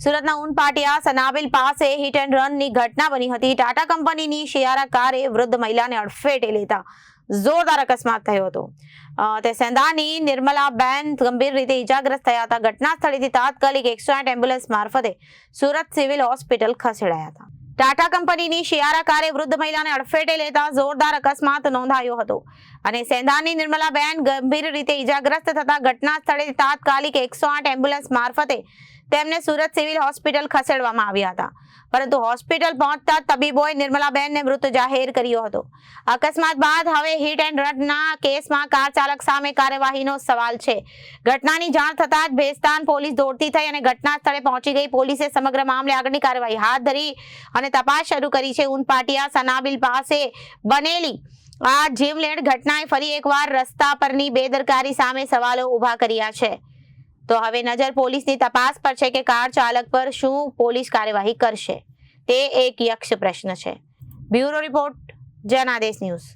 સુરતના ઉનપાટિયા સનાબિલ પાસે hit and રનની ઘટના બની હતી। ટાટા કંપનીની શિયારા કારે વૃદ્ધ મહિલાને અડફેટે લેતા જોરદાર અકસ્માત થયો હતો। તે સેંધાની નિર્મલાબેન ગંભીર રીતે ઇજાગ્રસ્ત થયા હતા। ઘટના સ્થળેથી તાત્કાલિક 108 એમ્બ્યુલન્સ મારફતે સુરત સિવિલ હોસ્પિટલ ખસેડાયા હતા। ટાટા કંપનીની શિયારા કારે વૃદ્ધ મહિલાને અડફેટે લેતા જોરદાર અકસ્માત નોંધાયો હતો અને સેંધાની નિર્મલાબેન ગંભીર રીતે ઇજાગ્રસ્ત થતા ઘટના સ્થળેથી તાત્કાલિક 108 એમ્બ્યુલન્સ મારફતે તેમને સુરત સિવિલ હોસ્પિટલ ખસેડવામાં આવ્યા હતા, પરંતુ હોસ્પિટલ પહોંચતા તબીબોએ નિર્મલાબેનને મૃત જાહેર કર્યો હતો। અકસ્માત બાદ હવે હિટ એન્ડ રનના કેસમાં કાર ચાલક સામે કાર્યવાહીનો સવાલ છે। ઘટનાની જાણ થતાં જ ભેસ્તાન પોલીસ દોડતી થઈ અને ઘટના સ્થળે પહોંચી ગઈ। પોલીસે સમગ્ર મામલે આગળની કાર્યવાહી હાથ ધરી અને તપાસ શરૂ કરી છે। ઉનપાટિયા સનાબિલ પાસે બનેલી આ જીવલેણ ઘટનાએ ફરી એકવાર રસ્તા પરની બેદરકારી સામે સવાલો ઊભા કર્યા છે। તો હવે નજર પોલીસની તપાસ પર છે કે કાર ચાલક પર શું પોલીસ કાર્યવાહી કરશે, તે એક યક્ષ પ્રશ્ન છે। Bureau report, Janadesh news.